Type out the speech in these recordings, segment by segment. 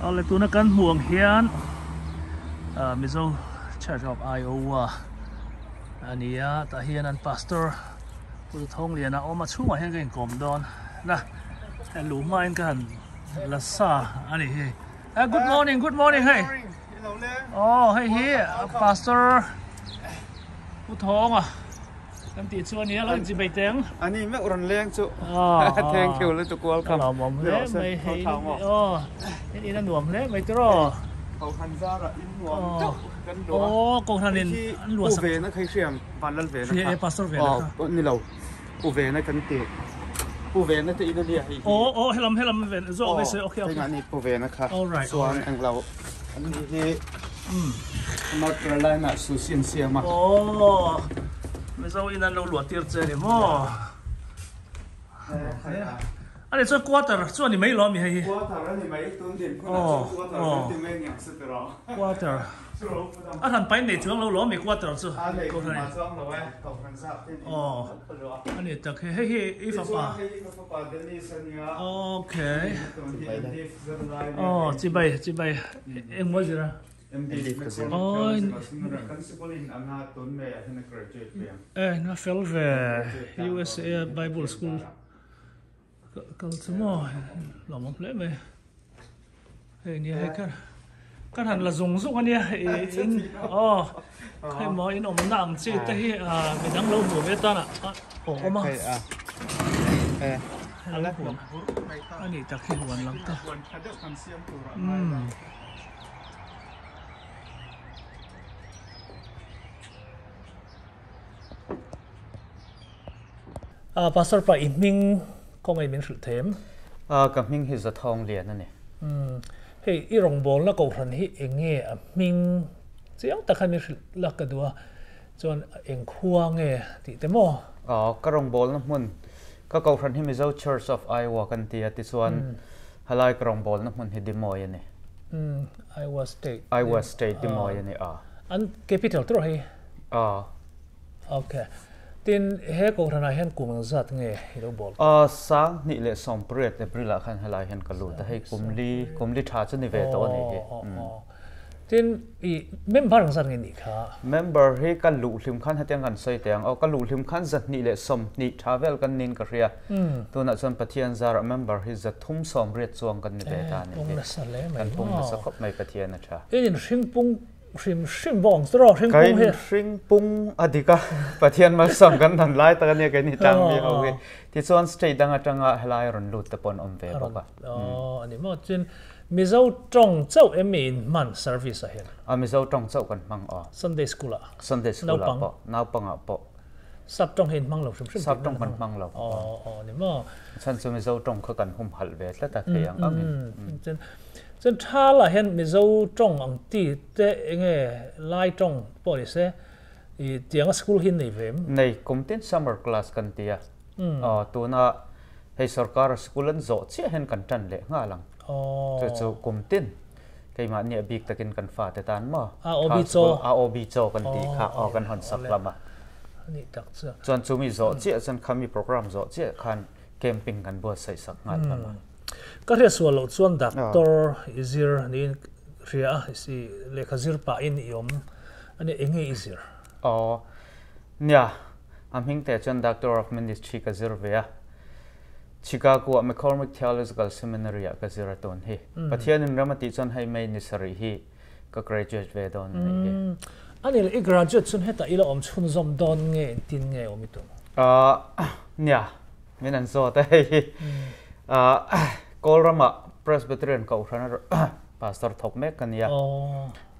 le tu na kan huang hian Mizo Church of Iowa ania ta hian an pastor pu thong lian a oma chunga hen gen kom don na lu main kan la sa ani he good morning hey oh hey here pastor pu thong à kan ti chuan nia lo ji bai teng ani me uran leng chu thank you le to welcome mom le mai hei oh ni na nuam le mai troเขาคันซาระอินหัวกันดัว oh ko hanin an lu sa เวนะใครเสียมปานลันเวนะ เอ pastor เวนะนี่เราปูเวนะกันติปูเวนะจะอินเดีย oh helamเวนะzoไปโอเคงานนี้ปูเวนะคะ alright ส่วนอังเราอันนี้ที่North Carolina สุสินเสียมา ohไม่zo in an lo luat tir che ni mo anh cho quarter cho anh mấy lo mi hay quarter anh mấy tuần tiền quarter tiền mấy nhàng sức rồi quarter anh thằng bay này thường lâu lo mi quarter chứ anh này cũng mà xong rồi cậu thằng sắp anh này chắc hay ít pháp à ok chị bay em mua gì ra nó fel về USA Bible School kalau semua lama pula me ni hai kan han la zung zung ania in kai mo in om nang chi te hi me dang lo mu ve ta na oma ala hu ani ta khi huan lam ta pastor pa iming có ngày mình sự thêmกับมิงฮิจะทองเหรียญนั่นเองเฮ้ยอีรงบอลแล้วก็ทันที่เองเนี่ยมิงเจ้าตะคันมีลักกระดัวจนเองควงเนี่ยติเต็มอ๋ก็รงบอลนั่นมันก็เก่าทันที่มีเจ้า Church of Iowa กันที่ที่ส่วนฮาลายกรงบอลนั่นมันที่ดิมอยเนี่ยIowa State ดิมอยเนี่ยอัน capital ตัวไหนโอเคtin he ko thana hen kum zat nge hero bol sang ni le som pret le brila khan halai hen kalu ta hei kumli tha chu ni ve to ni he tin I member zat nge ni kha member he kan lu hlim khan hatiang kan soi tiang kan lu hlim khan zat ni le som ni travel kan nin ka ria to na chon pathian zar member he zat thum som ret chuang kan ni ve ta ni kan pung na sakop mai pathian na tha in hring pung shim bong stro shim pung he shim pung adika pathian ma sam kan than lai ta ne kai ni tang mi ho ge ti chuan straight danga tanga helai ron lut ta pon om ve boka ani mo chin mizo tong chau emin man service a hen mizo tong chau kan mang Sunday school po naw panga po sap tong hen mang lo shim sap tong kan mang lo ni mo chan chu mizo tong kha kan hum hal ve tla ta theyang chen chen tha la hen mizo tong ang ti te enge lai tong police I tiang school hin nei vem nei kumtin summer class kan tia tu na hei sarkar school an zo che hen kan tan le nga lang chu kumtin kai ma ne big takin kan fa te tan ma obi cho kan ti kha kan hon sak lama ni tak chu chuan chu mi zo che chan khami program zo che khan camping kan bo sai sak nga lama ka re swalo chuan doctor izir ni ria si le khazir pa in yom ani enge izir nya am hing te chuan doctor of ministry ka zir ve Chicago McCormick Theological Seminary ka zira ton hi pathian in ramati chuan hai mai ni sari hi ka graduate ve don ni ani le graduate chun heta ila om chhun zom don nge tin nge omitu nya menan zo ta hi Kolrama Presbyterian ka uthana pastor thokme kan ya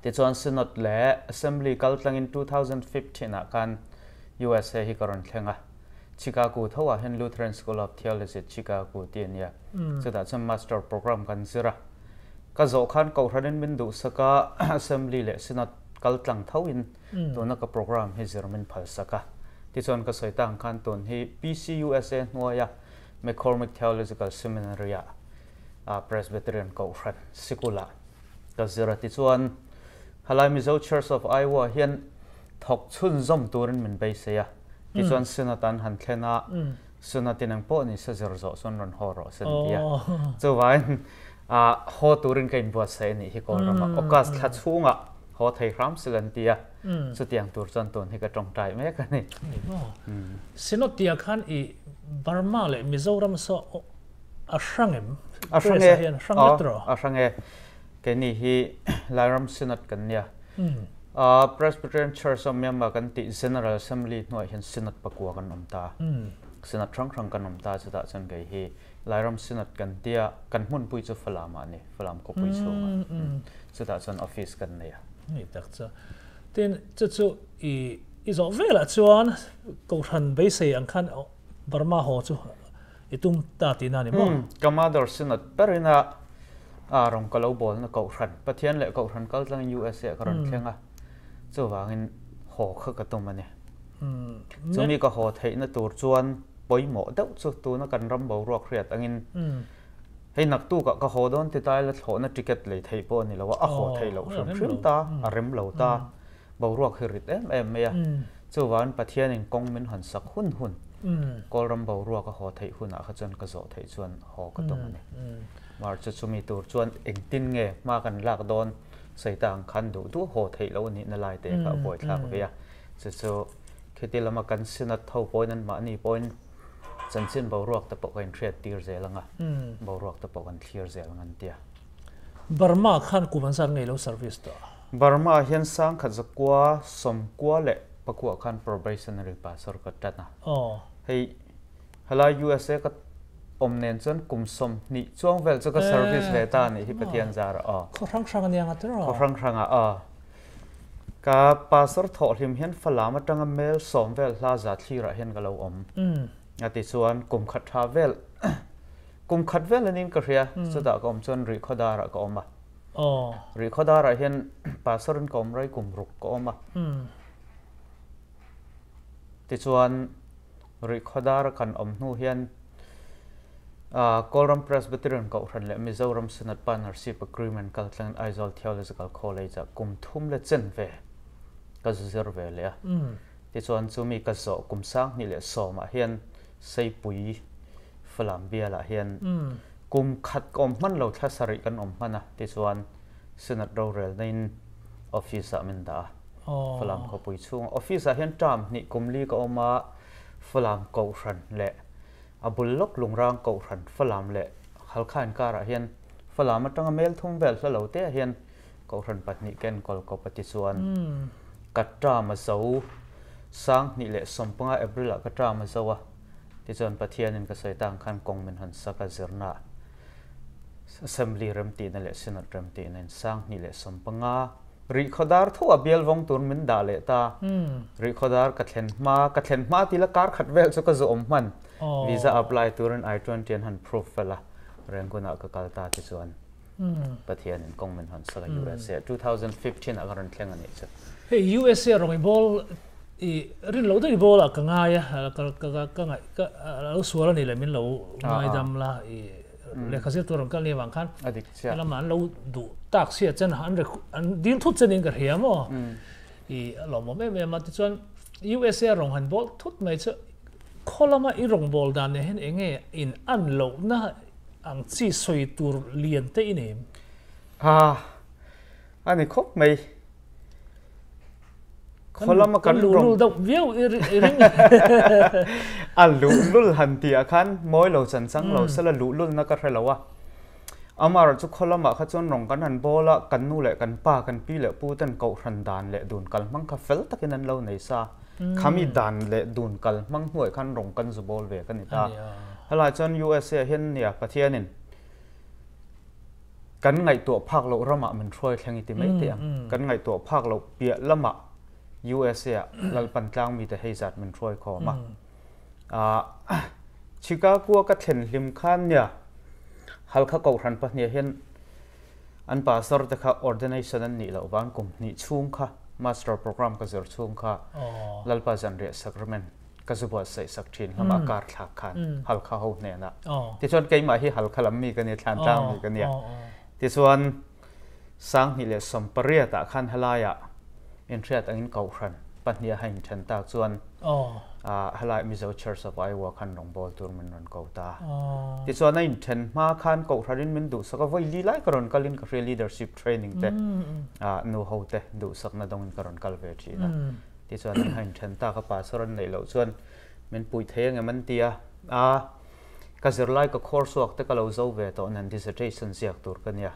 ti chuan synod le assembly kaltlang in 2015 kan USA hi karon thlenga Chicago thowa hen Lutheran School of Theology Chicago tiania chuda cham master program kan zira ka zo khan ko hranin min du saka assembly le synod kaltlang thawin tuna ka program hi zirmin phal saka ti chuan ka soitang khan ton hi PCUSA hnuaya McCormick Theological Seminary Presbyterian ko hran sikula ka zira ti chuan halai mizo Church of Iowa hian thok chun zom turin min bei seya ti chuan sinatan han thlena sunatin ang po ni sa zirzo son ron horo sen dia chuwain โฮตูรินกันบัวเซนี่ฮิโกรมาโอกาสทัดช่วงโฮไทยครัมสิลันเตียสุดยังตัวจนตัวนี่ก็ตรงใจไหมกันนี่สินอตียขันอีบาร์มาเลยมิโซรัมโซอาชังเอ็มอาชังเออาชังเอกันนี่ฮีลารัมสินัดกันเนี่ยPresbyterian Church of Myanmar กันติ General Assembly หน่วยเห็นสินัดประกวดกันนมตาสินัดครั้งกันนมตาจะได้จนไกฮีลายรำสินัดกันเดียกันมุ่นปุยจะฝรั่งมานี่ฝรั่งก็ปุยสูงจะได้จนออฟฟิศกันเนี่ยนี่ตักจะแต่จะอีจอบเวลาชวนกูทันไปเสียงขันบาร์มาโฮจูอีตุ้มตาตีนั่นนี่มั้งก็มาดอร์สินัดเปรินารองกล่าวบอลนะกูทันประเทศเลยกูทันก็ตั้ง USA ก็รันแข่งจะว่าเงินโหขึ้นกับตรงมันเนี่ยจะมีก็โหไทยนะตัวชวนปอยหมอเด้อสุดตัวนักการรำบอลรัวเครียดอันนี้ให้นักตู้ก็โหโดนติดตายแล้วโหนักติเก็ตเลยไทยปอนี่แล้วว่าโหไทยเราชิมตาเริ่มเราตาบอลรัวคือริดเอ็มเนี่ยจะว่าประเทศหนึ่งกงมันหันสักหุ่นก็รำบอลรัวก็โหไทยหุ่นเขาจนก็โจไทยชวนโหก็ตรงมันเนี่ยมาจะมีตัวชวนเองตินเงมากันลากโดนใส่ต่างคันดูตัวโหไทยแล้วนี่นลายเตะกับบ่อยครั้งเวียจะคิดที่เรามากันสินัดเท่าปอยนั้นมานี่ปอยจันทร์สินบาวรอกตะปกันเครียดตีร์เซลังอ่ะบาวรอกตะปกันเคลียร์เซลังอันเดียบาร์มาขันกูมันสั่งไงแล้วเซอร์วิสตัวบาร์มาเห็นสั่งขัดจะกว่าสมกว่าเละปะกว่าขัน probationary pass ก็จัดนะให้ฮัลโหล USA ก็อมเน้นจนกลุ่มสมนี่ช่วงเวลจะก็ service เวต้านี่ที่ประเทศจาระเขาครั้งกันยังอ่ะเขาครั้งกับพาสปอร์ตทอหิมเห็นฝรั่งมาตั้งเมลสมเวลลาจัดที่ระเห็นกับเราอาทิส่วนกลุ่มขัดทาเวลกลุ่มขัดเวลนี่ก็เรียสุดท้ายก็จนรีคอดาระก็มารีคอดาระเห็นพาสปอร์ตก็ไรกลุ่มรุกก็มาที่ส่วนรีคอดาระกันนู่เห็นGolram Presbyterian ก็รันและ Mizoram Synod Partnership Agreement กับทาง Aizawl Theological College กลุ่มทุ่มและเจนเวก็จะเจอเวเลยที่ส่วนจะมีกระสอบกลุ่มสร้างนี่แหละสอมาเห็นใส่ปุ๋ยฝรั่งเบียละเห็นกลุ่มขัดอมมันเราทัศริกันอมมันนะที่ส่วน Synod เราเรียนในออฟฟิศมินดาฝรั่งเขาปุ๋ยช่วงออฟฟิศเห็นจามนี่กลุ่มลีก็ออกมาฝรั่งก็รันและบุลล็อกลงรางเก่าหันฝรั่งเละฮัลขันการะเฮียนฝรั่งมาตั้งเมลทุ่งเบลสลาวเตะเฮียนเก่าหันปัตนิเกนกอลกปฏิส่วนกัตรามาเซาสังนี่เละสมปังเอเบริลกัตรามาเซาวะที่ส่วนประเทศนั้นก็ใส่ต่างขันกงมันหันสักเซอร์นาสัมลีเริ่มตีนั่นแหละสินัดเริ่มตีนั่นสังนี่เละสมปังรีคอดาร์ทั่วเบลวงตุนมินดาเลตารีคอดาร์กัดเห็นมาทีละการขัดเวลสุกจะอมมันวีซ่าอัพไลน์ตัวนั้น I-20 หันพรูฟละเรื่องกุนักกัลตาที่ส่วนประเทศนั้นกงมันหันสกัด USA 2015อาการแข่งอันนี้จ้ะเฮ้ย USA รองบอลเรื่องเราได้บอลอะก็ง่ายอะก็ง่ายก็เราสวนนี่แหละมินเราง่ายดำละเลขาเสียตัวรองกันเรียบางขั้นแล้วมันเราดูตักเสียจนหันดีลทุกชนิดก็เหี่ยมั้งเราไม่มาที่ส่วน USA รองหันบอลทุกไม่เชื่อคนละมาอีรองบอลดานเนี่ยเห็นเองอินอันโลนะอังซีสวยตัวเลียนเตอินอันนี้ครบไหมคนละมากันลุลดอกเบี้ยวริงอันลุลหันตีอาคันมวยเราสันสังเราสละลุลนักการเราวะอามาเราจะคนละมาขจรรองกันหันบอลละกันนู่แหละกันป้ากันปีแหละปูตันเกาหันดานแหละดูนกันมังคาเฟลตะกินนั้นเราในซาขามีดันเละดูนกันมั่งห่วยขันรองกันสุบอลเวกันนี่ตาฮลายจน USA เห็นเนี่ยประเทศนี่กันไงตัวภาคเราละมามันช่วยแข่งอิติไม่เตียงกันไงตัวภาคเราเปียละมา USA หลังปันกลางมีแต่ให้จัดมันช่วยขอมาชิคาโกก็เห็นริมขันเนี่ยฮัลข้าเก่าหันปะเนี่ยเห็นอันป่าสระตะข้า ordination นี่เราบ้านกลุ่มนี่ช่วงค่ะMaster Program ก็จะช่วงค่ะลัลปาจันเรียสักรมันก็จะบวชใส่สักทีนทำอาการหลักขันฮัลข้าหูเนี่ยนะที่ส่วนไกมาที่ฮัลข้าลำมีกันเนี่ยทานจ้างมีกันเนี่ยที่ส่วนสังนี่เลยสมปริยตะขันฮลายะอินเทรียตอันนี้เก่าขันป กันเฮียให้ฉันตากส่วนฮัลไลมิโซเชอร์สบายว่าคันรองบอลตัวมันนนเกาตาที่ส่วนนั้นฉันมาคันเกาทารินมันดูสักว่าลีไลกรอนกัลินกับเรียน leadership training เตknow how เตดูสักนัดงกรอนกัลเวทีนะที่ส่วนนั้นให้ฉันตากกับป่าสรนในเหล่าส่วนมันปุยเทงมันเตียก็จะไล่กับคอร์สวกแต่ก็เราจะเวทตอนนั้น dissertation เสียตัวกันเนี่ย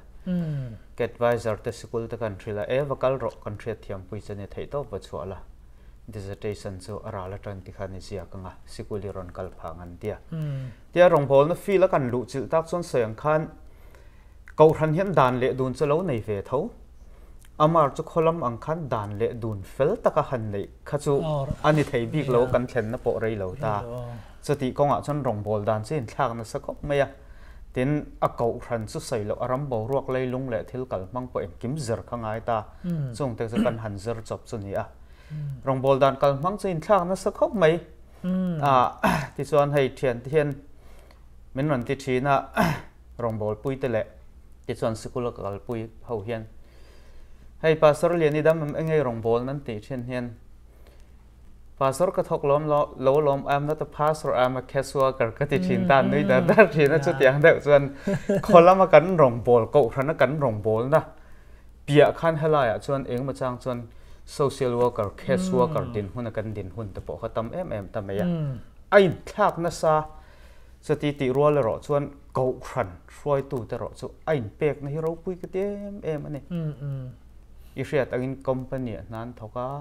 get advisor แต่สกุลแต่กันทรีละว่ากัลรอกันเทียเทียมปุยจะเนี่ยไทยตัวปัจจุบันละ dissertation จะอะไรละตอนที่ขันเสียกันอ่ะสกุลรอนกัลพังอันเดียเดียรองพอลนั่นฟีละกันลุจิตตักส่วนเสียงขันเกาทันเห็นด่านเละดูนจะเล่าในเวทเขาอามาร์จุคอลัมอังคันด่านเละดูนเฟลตะกหันเลยข้าจูอันนี้ไทยบิ๊กเรากันเข็นนะปอไรเราตาสติกงอ่ะจนรองบอลด่านเส้นทางนั้นสักก็ไม่อะเต็นอากาศรันสุดใส่เราอารมณ์บรวกเลยลงเละทิลกัลมังปอยกิมเซอร์ข้างไงตาส่งแต่จะกันหันเซอร์จบส่วนนี้อะรองบอลด่านกัลมังเส้นทางนั้นสักก็ไม่ที่ส่วนให้เทียนเหมือนวันที่ชีน่ะรองบอลปุยเตะที่ส่วนสกุลกัลปุยเฮาเฮียนให้ภาษาเรียนนี่ดำมันเองไงรองบอลนั้นติเช่นเฮียนภาษาก็ทกล้อมล้อม I'm not a pastor I'm a case worker ก็ติชินตานนี่แต่ได้ชินนะจุดอย่างเดียวส่วนคนละมากันรองบอลก็ทันกันรองบอลนะเปียขันให้ลายส่วนเองมาจ้างส่วน social worker case worker ดินหุ่นกันดินหุ่นแต่พอเขาทำทำไมอ่ะไอ้ทักนัสซาสถิติรัวเลยหรอส่วนเกาขันช่วยตู้แต่หรอส่วนไอ้เป็กในเราปุยกันเต็มอันนี้อีเสียตั้งคอมพานีนั้นเท่ากับ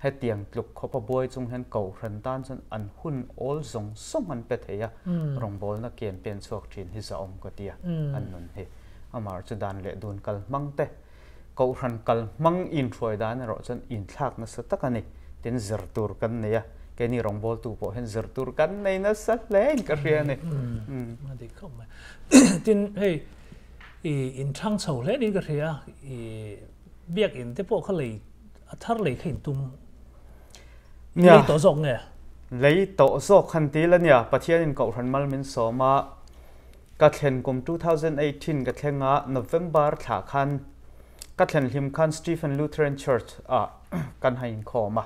ให้เตียงลุกเขาพบวยจงเห็นเก่าขันตันจนอันหุ่นโอลส่งส่งมันเป็ดเฮียรองบอลนักเกียนเป็นสวกจีนฮิซาอมก็เดียอันนั้นเฮอามาร์จุดานเละดูนกัลมังเตะเก่าขันกัลมังอินทรอยดานเราจนอินทักนัสตักันนี่เต็นเซอร์ตูร์กันเนี่ยแกนี่รองบอลตัวพอเห็นเซอร์ตูร์กันในนัสเล่นกันเรียนนี่มาดีเข้ามาจินเฮ้ยอินช่างเฉาเล่นนี่ก็เรียเบียกอินที่พวกเขาเลยถ้าเลยขึ้นตุ้มเลยต่อส่งเนี่ยเลยต่อส่งคันทีแล้วเนี่ยประเทศอินเกาหลีมันสอมากัดเห็นกุม2018กัดเห็นNovember ถาคันกัดเห็นหิมคัน Stephen Lutheran Church กันให้อินคอมา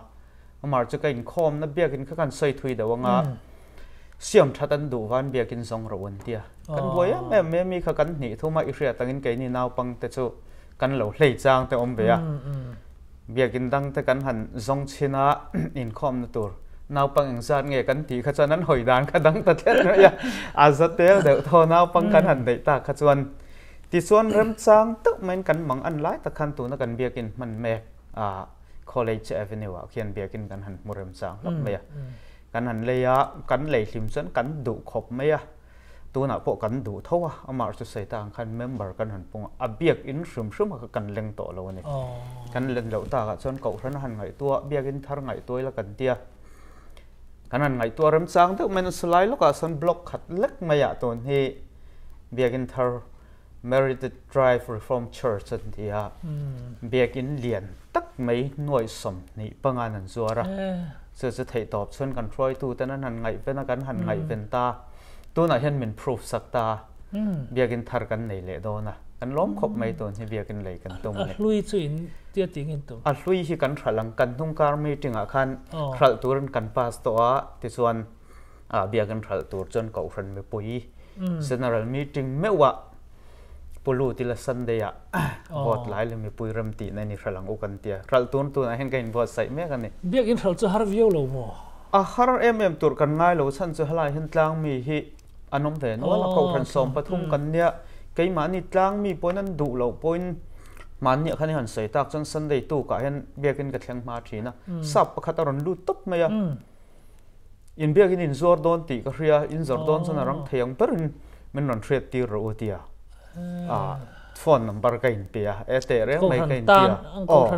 มาจะกันอินคอมนับเบียกินข้ากันใส่ถุยเดี๋ยวว่าเสียมทัดอันดูวันเบียกินสองระวันเดียกันบ่อยแม่มีข้ากันหนีทุ่มมาอิเรียตั้งอินไก่นี่นาวปังแต่จู่กันเหล่าเลยจางแต่อมเบียเบียกินดังแต่กันหันซงชินะอินคอมนั่นตัวนาวปังอิงซานเงี้ยกันทีขจรนั้นหอยดานขดังตะเทียนเนี่ยอาซาเตลเดี๋ยวทอนาวปังกันหันได้ตาขจรที่ส่วนเริ่มจางตึกเหมือนกันมังอันไล่ตะคันตัวนักกันเบียกินมันแมกCollege Avenue เขียนเบียกินกันหันมเริ่มจางหลับเมียกันหันเลยกันเลยลิมส่วนกันดุขบเมียตัวน่ะพวกกันดูเท่าว่าอามาร์จะใส่ต่างคันเมมเบอร์กันหันปงเบียกอินซึมมากันเล็งโตเราเนี่ยกันเล็งเหล่าตาส่วนเก่าท่านหันไงตัวเบียกอินทาร์ไงตัวแล้วกันเตี้ยกันหันไงตัวเริ่มสร้างตัวมันสไลด์แล้วก็ส่วนบล็อกขัดเล็กมาอย่างตัวนี้เบียกอินทาร์ Merited Drive Reform Church สันทีฮะเบียกอินเลียนตักไม่หน่วยสมนี่ปังงานนั่นซัวระเสือจะถ่ายตอบส่วนกันทรอยตัวแต่นั้นหันไงเป็นกันหันไงเป็นตาตัวน่ะเห็นเป็นพิสูจสักตาเบียกินทาร์กันในเละโดนะกันล้มขบไม่ตัวที่เบียกินเลยกันตรงนี้ลุยจุนเตี้ยติงกันตัวลุยที่กันขัดหลังกันทุ่งการมีจึงอาคันขัดตัวกันพาสตัวที่ส่วนเบียกันขัดตัวจนเก่าฟันไม่ปุยเซนเรลมีจึงไม่ว่าปูรูที่ละสันเดียบอดหลายเลยมีปุยรำตีในนี่ขัดหลังอุกันเตียขัดตัวนั้นเห็นกันบอดใส่แม่กันนี่เบียกินขัดจะฮาร์วิโอโลโมฮาร์ตัวกันง่ายเลยฉันจะหลายเห็นกลางมีที่อันนั้นแต่ว่าเราเขาพันสมปฐุมกันเนี่ยไก่มันนี่กลางมีปนนั้นดูเราปนมันเนี่ยคันนี้หันใส่ตากจนสันได้ตู้ก็เห็นเบียกินกับแข็งมาทีนะสับประคัตรอนดูตุ๊บไหมอ่ะอินเบียกินอินจอร์ดอนตีก็เรียอินจอร์ดอนสนรังเทียงเปิร์นมันนอนเทรดตีเราเตียฟอนนัมเบอร์กันเปียเอเตเรื่องไม่กันเตียโอ้ก็ขั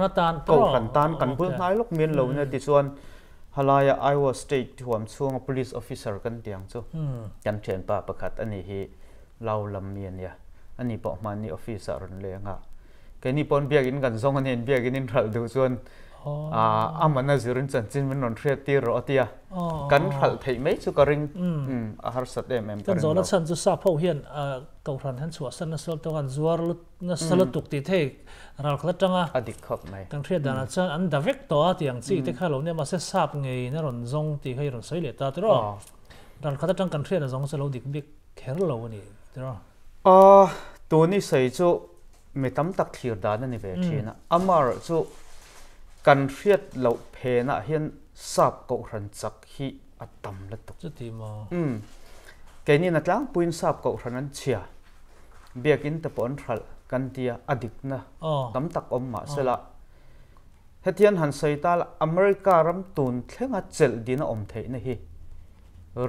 นตันกันเพื่อให้ลูกเมียนเราเนี่ยที่ส่วนฮาลายไอวอสเตทที่ผมช่วง police officer กันเตียงจู่กันเชิญป้าประคัตอันนี้ที่เราลำเมียนเนี่ยอันนี้บอกมันนี่ officer นั่นเลยอ่ะแค่นี้ปนเบียกินกันส่งอันนี้เบียกินรัลดูส่วน มันน่าจะรินจันจินมันนนเรียตีรอตีอ่ะกันขัดที่ไม่สุกริงหาสัตว์เอ็มกันโซนัฉันจะทราบพวกเฮียนเกาทันหันชัวสันนัสลตัวกันจัวรุนัสลตุกติเทกเราคลัดจังอ่ะอดีตครับไหมตั้งเทียดานัฉันอันดับเวกตัวที่อย่างที่ที่ข้าเราเนี่ยมาเสทราบไงนั่นรอนซงที่ให้รอนสวยเลยตาตัวเราคลัดจังกันเทียดซงสโลดิกบิ๊กแคร์เรานี่ตัวตัวนี้ใส่จูไม่ตั้มตักเทียดานั่นนี่เวทีนะอามาจูกันเทียดเราเพนะเห็นทราบเกาทันจักฮีอัตตัมละตุกจุดที่มาแกนี่นัดล้างปุ่นทราบเกาทันนั้นเชียเบียกินตะปอนทัลกันเตียอดิกนะตั้มตักอมมาเสละเฮตียนหันใส่ตาอเมริการำตุนเท่งอัดเจลดีนะอมเทนี่ฮี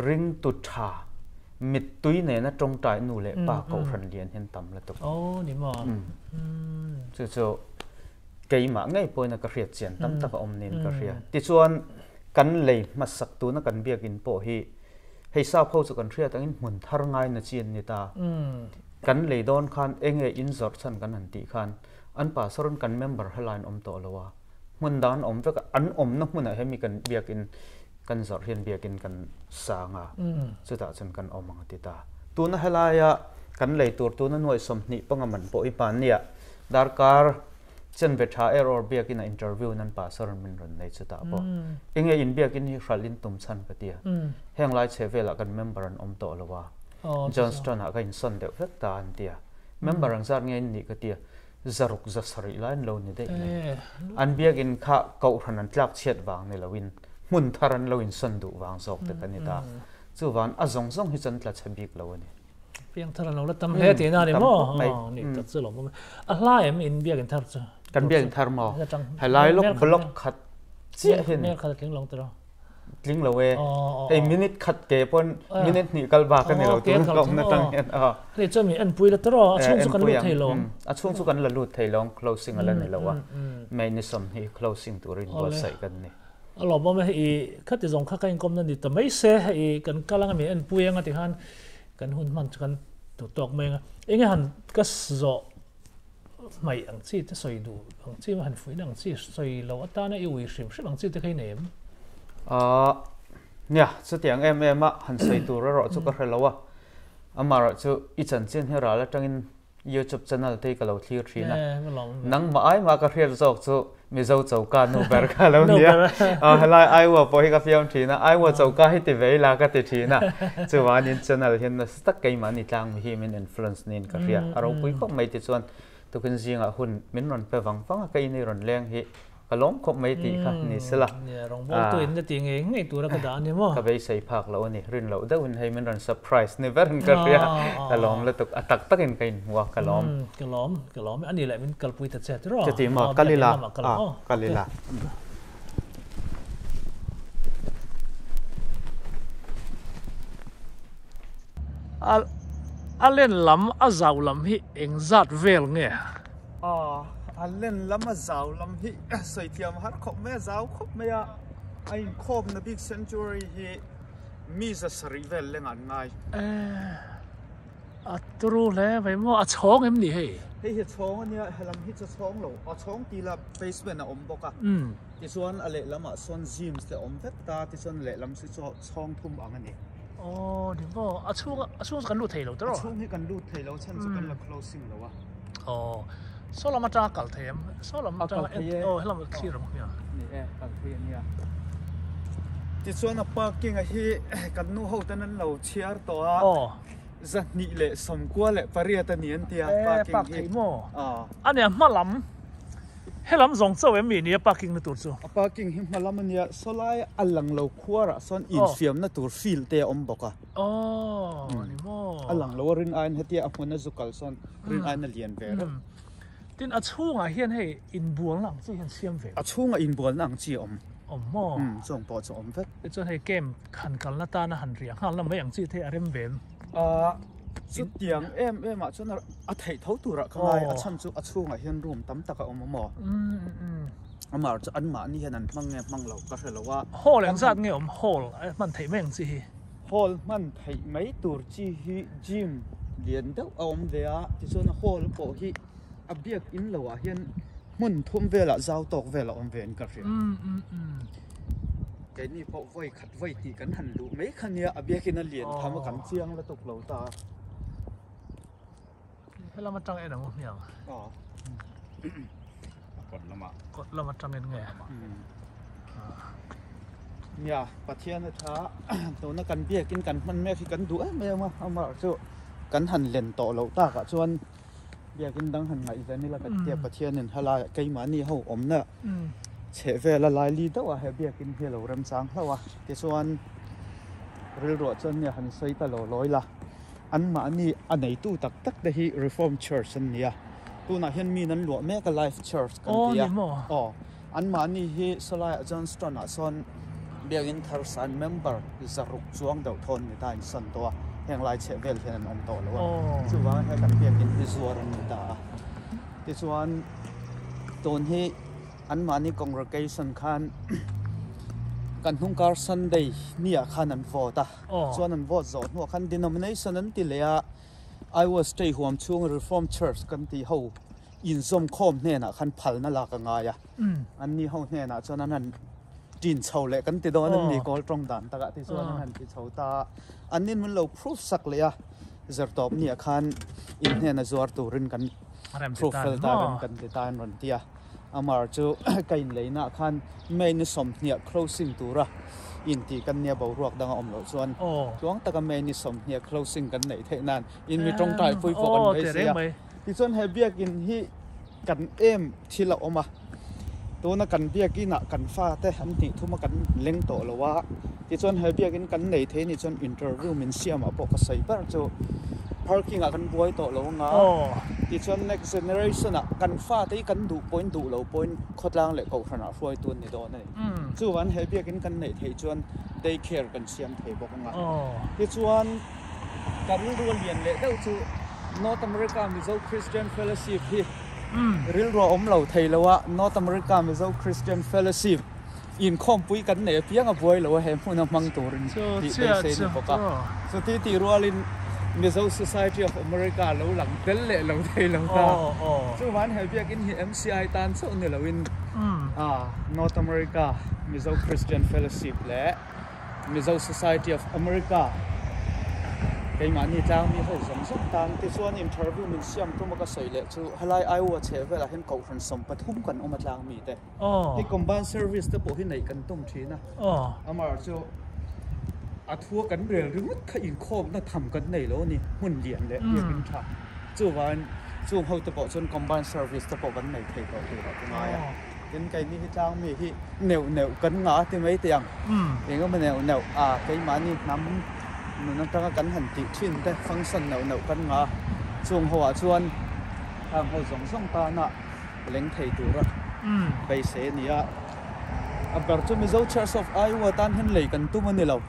ริงตุชามิดตุยเนี่ยนะจงใจนูเล่ปากเกาทันเลียนเห็นตั้มละตุกนี่มาจู่ๆกี่มาง่ายปอยนักเรียนเจียนตั้มตักอมเนินกเรียที่ส่วนกันเลยมาสักตัวนักกันเบียกินโปฮีให้ทราบเขาจะกันเรียตั้งอินหมุนทาร์ง่ายนะเจียนนี่ตากันเลยโดนคันเองอินสอดสันกันหันตีคันอันป่าสรุนกันเมมเบอร์ให้ไลน์อมโตละวะมันดานอมเวกอันอมนักมันให้มีกันเบียกินกันสอดเรียนเบียกินกันสางอ่ะสุดท้ายฉันกันอมมังติตาตัวนั้นให้ไลน์กันเลยตัวนั้นหน่วยสมนิปังมันโปอีปานเนี่ยดาร์การเช่นเวทาเออร์เบียกินอินเทอร์วิวนั้นป่าสรุนมันรันในสุดท้ายบ่เองอินเบียกินที่คราลินตุ่มสันกติยาแห่งไลน์เชฟเวลกันเมมเบอร์อมโตละวะจอห์นสโตนหากันสันเดวเวกตาอันเดียเมมเบอร์รังซาร์ไงนี่กติยาจารุกจะสริลายโลนี่ได้อันเบียกินข้าเกาทันนั้นลักเชียดวางในละวินมุนทารันละวินสันดูวางศอกแต่กันนี่ตาจู่วันอาจงให้จันทร์ชับิกละวันนี้เพียงทารันเราละตั้มเฮตีน่าเนี่ยมั้งนี่ตัดสินหรอกมั้งอะไรอินเบียกินทาร์จ้ะกันเบียกินทาร์มอให้ไล่ล็อกบล็อกขัดเจี๊ยเห็นเมลขัดลิงลงตัวลิงเราเว้ไอ้มินิทขัดเก็บปนมินิทนี่กัลบากันนี่เราตัวกลมนั่นตั้งเห็นเรื่องจะมีอันปุยละตัวช่วงสุกันลุดไทยลงช่วงสุกันลุดไทยลง closing อะไรนี่เราวะไม่นิสมที่ closing ตัวรินบอสใส่กันนี่เราบอกว่าไอ้ขัดที่ส่งข้ากันกลมนั่นดิแต่ไม่เสียไอ้กันกำลังมีอันปุยงั้นที่ฮันกันหุ่นมันกันตัวตกเมงเองฮันก็สอไม่อังซีจะใส่ดูอังซีมันหันฝุ่นอังซีใส่เราอัตราเนี่ยอยู่อีสิบอังซีจะใครเนมเนี่ยสุดที่เอ็มหันใส่ตัวเราจุกกระเราอะมาเราจะอีจันเช่นให้เราแล้วจังอินYouTube channel ที่กับเราที่ทีนะนังมามากระเรียนจอกจุมีเจ้าเจ้าการนูเบอร์กันแล้วเนี่ยให้ไล่ไอ้วัวพอให้กับพี่อมทีนะไอ้วัวเจ้าการให้ติดเวลาก็ติดทีนะจะว่านี่ channel เห็นนะสตักไกมันนี่ตั้งมีมัน influence นี่กระเรียนเราคุยก็ไม่ติดส่วนตัวคุณจริงอ่ะหุ่นมิ้นรอนไปฟังก็อินรอนแรงที่ก็ล้มคบไม่ตีค่ะนี่สิละเนี่ยรองบอกตัวเองจะตีเองไงตัวเราก็ด่าเนี่ยมั้งก็ไปใส่ผักแล้วนี่รื่นเราได้วันให้มันรันเซอร์ไพรส์ในเวอร์นกระเรียก็ล้มแล้วตกตักกันกินหัวก็ล้มอันนี้แหละมันกระปุยตัดเสร็จหรอจะตีหมอกะลิลากะลิลาเล่นล้ำอาจาวล้ำฮิเองจัดเวลเนี่ยอันเล่นล้ำมาจ้าวล้ำฮิใส่เทียมฮัดขบแม่จ้าวขบแม่ไอ้ขบในบิ๊กเซนจูรี่ฮิมีจะสริเวลเล่นอันง่ายตรูแล้วไปมั่วช้องเอ็มนี่เฮ้ยช้องเนี่ยให้ล้ำฮิจะช้องหรอช้องตีละเบสเป็นอมบกที่ส่วนอะไรล้ำส่วนจิมส์แต่อมเวกตาที่ส่วนเละล้ำสิช้องทุ่มอันนี้ดีบ่ช่วงกันรูดเทเราตลอดช่วงให้กันรูดเทเราฉันจะกันละ closing แล้ววะโซลามาจากกัลเทียมโซลามาจากให้เรามาที่เราเนี่ยนี่กัลเทียมเนี่ยที่ส่วนปาร์กิ้งที่กันนู้เขาตอนนั้นเราเชียร์ตัวจะนี่แหละสมควรแหละปริยัติเนี่ยที่ปาร์กิ้งอันเนี้ยมาล้ำให้ล้ำส่งเจ้าเอ็มเนี่ยปาร์กิ้งในตัวจู่ปาร์กิ้งมาล้ำมันเนี่ยสลายอัลลังเราขวาระส่วนอินฟิมในตัวฟิลเตออมบอกอ่ะนี่มั้งอัลลังเราเรียนไอ้เนี่ยที่อามุนจุกลส่วนเรียนไอ้เนี่ยเรียนเวรที่ช่วงเฮียนให้อินบัวหลังที่เฮียนเสียมเวช่วงอินบัวหลังที่อมส่งปอดส่งเวจนให้เกมขันกันละตานะหันเรียงหันแล้วไม่อย่างที่เทอเรมเบนสุดเตียงมาจนอัฐิเท่าตัวละข้างในฉันจุช่วงเฮียนรวมตั้มตะกับมาจะอันมานี่เฮียนันมั่งเราก็เห็นแล้วว่าโฮลแรงสัตว์เงี้ยโฮลมันไถไม่อย่างที่โฮลมันไถไม่ตัวจีจิมเรียนเดาเอาเดียที่ส่วนโฮลโปฮีเบียกอินเราเฮียน mun thum vela zau tok vela om ven ka ri cái này bộ vây khát vây thì cắn hẳn đủ mấy khăn nia à bia kia nó liền tham cắn chiang là tục lẩu ta thế là mặt trăng em đâu không hiểu cột là mặt trăng em nghe nhà bát thiên thá tụi nó cắn bia kinh cắnมันแม่ที่cắn đủ mấy mà ông bảo chứ cắn hẳn liền tổ lẩu ta cả chuan bia kinh đang hẳn ngày thế này là cái tiệp bát thiên nên hay là cây mà ni hậu ốm nè chế về là lại đi đâu à hay bia kinh kia lẩu râm sáng đâu à cái chuan rêu ruột chuan nhà hẳn xây ta lẩu lối là anh mà ni anh ấy tu tắc tắc đây Reform Church anh nia tu na hiền mi nan lụa mẹ cái Life Church cái tia anh mà ni hi Solai Johnston à son bia kinh thar san member is a ruk chuang đầu thôn người ta in san to hàng lại chế về thì anh to luôn chú vang hay cái bia kinh hi zuar người ta cái chuan tôn hi anh mà ni congregation khan kan hung kar Sunday nia khan an vote chuan an vote zot no khan denomination an ti lea I was stay home chung Reform Church kan ti ho in zom khom hne na khan phal na la ka nga ya an ni ho hne na chuan an tin chho le kan ti do an mi kol trong dan ta ga ti chuan an ti chho ta an nin mun lo proof sak le ya zer top nia khan in hne na zuar turin kan proof fel ta kan ti ta an ron tia amar chu kain leina khan main som nia closing tura in ti kan nia bo ruak danga om lo chuan chuang taka main som nia closing kan nei the nan in mi tong tai pui fo kan ve sia ti chuan he biak in hi kan em thila oma to na kan biak ina kan fa te an ti thuma kan leng to lowa ti chuan he biak in kan nei the ni chuan interview min siam a po ka sai par chu parking akan buai to lo nga ti chuan next generation a kan fa te kan du point du lo point khotlang le ko khana fuai tun ni do nei chu wan he biak in kan nei thei chuan day care kan siam thei bok nga ti chuan kan ru lian le deuh chu North America Mizo Christian Fellowship hi ril ro om lo thei lowa North America Mizo Christian Fellowship in khom pui kan nei piang a buai lo he mun mang turin ti se ni boka so ti rualin Mizo Society of America lo lang tel le lo thei lo ta chu wan he biak in hi MCI tan so ne lo in North America Mizo Christian Fellowship le Mizo Society of America cái mà ni trang mi ho som som tang ti chuan interview min siam tu ma ka sei le chu halai ai wa che vela hen ko fran som pathum kan oma tlang mi te ti combined service te po hi nei kan tum thina amar chu a thua kan rel ringut kha in khom na tham kan nei lo ni hun lian le yakin tha chu wan chu ho te po chun combined service te po kan nei thei to tu ra tu ma ya đến cái ni trang mi hi neu neu kan nga ti mai tiang engom neu neu cái mà ni nam nó ta cắn hẳn tị chuyên đây function nấu cắn ngà chuông hoa chuan hàng hồ giống sông ta nè lính thầy tủ ra bây sẽ nia aber cho Mizo Church of Iowa tan hen lấy cần tu mình lâu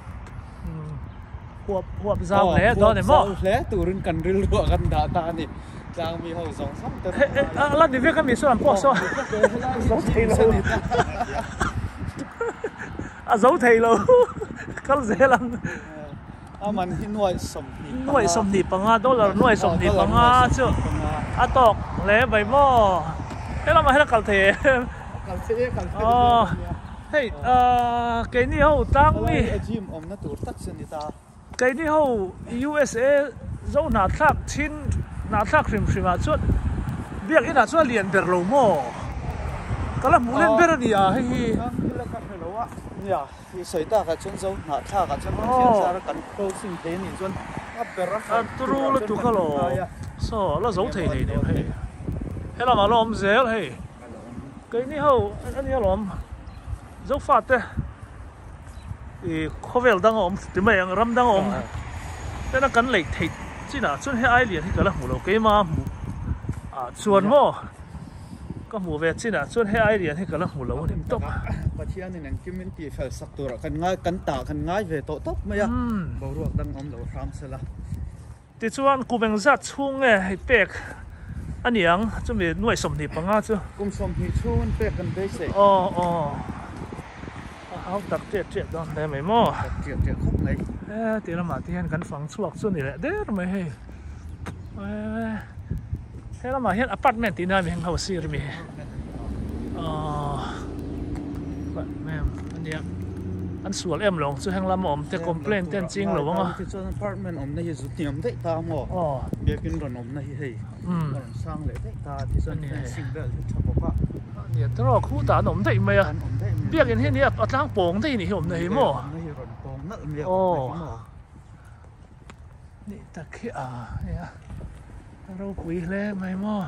huộp dao lẽ đó này mò lẽ tủ rin cần ril lụa cần đá ta nè trang mi hồ giống sông ta là đi việc cái mi số làm bỏ số giống thầy lâu giống thầy lâu có dễ lắm mình hi nuôi sầm nịp bằng đó là nuôi sầm nịp bằng chứ tóc lẽ vậy mò thế là mà hết là cẩn thận hey cái này hậu tăng mi cái này hậu USA dấu nát thắc chín nát thắc phim mà chút biết cái nào chút liền bẹt lầu mò cái là muốn lên bẹt đi à hay ya thì xảy ra cái chuyện dấu nát thắc cái chuyện thiên gia cái câu sinh thế này chuyện tru là trụ cái lò sao là dấu thầy này hey hay là mà làm dễ hey cái này hậu anh ấy làm dấu phát đấy thì có vẻ đang ôm thì mấy anh ram đang ôm thế là cắn lệch thịt chứ nào chuyện hay ai liền thì cái là mù đầu cái mà chuồn mò có mù về chứ nào chuyện hay ai liền thì cái là mù đầu thì tốt và khi anh em kiếm tiền phải sắc tuổi rồi cần ngay về tổ tốc mấy à bảo ruột đang ôm đầu ram sẽ là thì chuyện cụ bên giặt chung ấy bẹc anh yang chuẩn bị nuôi sầm nịp bằng chứ cùng sầm nịp chung bẹc cần bẹc sẽ áo đặc triệt đó đây mấy mò triệt khúc này thì là mà thì anh cần phẳng chuộc xuân này đấy mà hay thế là mà hiện apartment thì nơi mình hậu xí rồi mình vậy mềm anh em anh sủa em lòng chứ hàng lâm ổm te complain tên chính rồi vâng à thì cho apartment ổm này rút tiệm đấy ta mò biết cái rồi ổm này hay còn sang lại đấy ta thì cho nên sinh ra chọc bọc nhiệt đó khu ta ổm đấy mày à biết cái này ở trang bóng đấy nhỉ ổm này mòนี่ตะเคียเนี่ยเราคุยเลยไหมมั่ว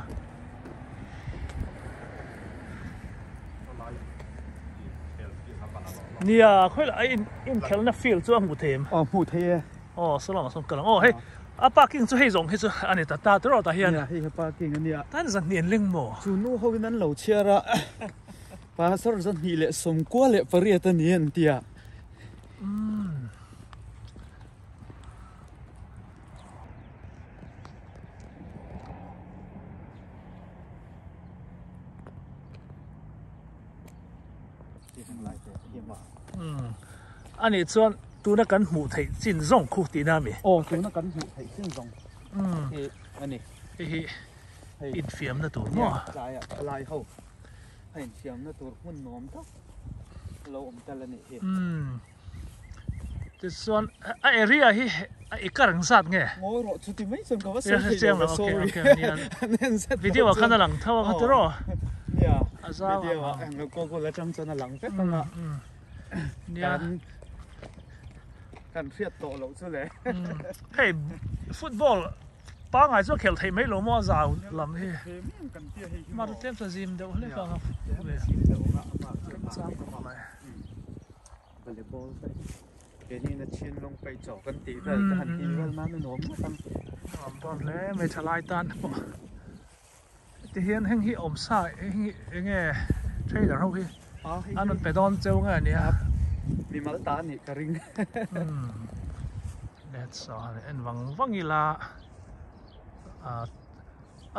เนี่ยค่อยละอินเคลน่ะฟิลจ้วงหูเทมหูเทสลองสงกลังเฮ้ยปาร์กิ้งจะให้รงให้จะอันนี้ตาตัวเราตาเฮียนเนี่ยให้ปาร์กิ้งอันเนี้ยท่านจะเนียนเล่งมั่วจูนู้เขานั้นเหล่าเชียระปาสรจะนี่แหละสมกว่าแหละปริยัติเนียนเตียอันนี้ส่วนตัวนักการหมู่ไทยจินซ่งคู่ตีน่ามีตัวนักการหมู่ไทยจินซ่งอันนี้อินเฟียมนะตัวมั่วลายเขาให้เฟียมนะตัวหุ่นนอมทักเราอมแต่ละนี่แต่ส่วนไอ้เรียที่ไอ้กระหังสัตว์ไงโง่หรอชุดที่ไม่สนกับว่าเสียงโอเคเนี่ยวิดีโอขั้นหลังเท่ากันตัวเนี่ยวิดีโอแล้วก็แล้วจำจนหลังเป็ดตั้งอ่ะการเฟียดโตเราซะเลยเฮ้ยฟุตบอลป้าไงจะเขียวไทยไม่รู้มั่วสาวลำที่มาดูเต็มตัวซิมเดี๋ยวเล่นกันครับซ้ำกันมาบอลเลย์บอลไปเดี๋ยวนี้นะชินลงไปจ่อกันตีได้กันทีก็มาไม่หนุ่มตั้งบอลเลยไม่ทลายตันที่เห็นแห่งที่อมสายแห่งใช่แต่เราพี่อันนั้นไปตอนเจ้าไงเนี่ยมีมาลตานี่กระริงthat's all เอ็นวังอีลา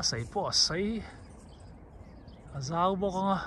ใส่พวกใส่ซาวบอกอ่ะ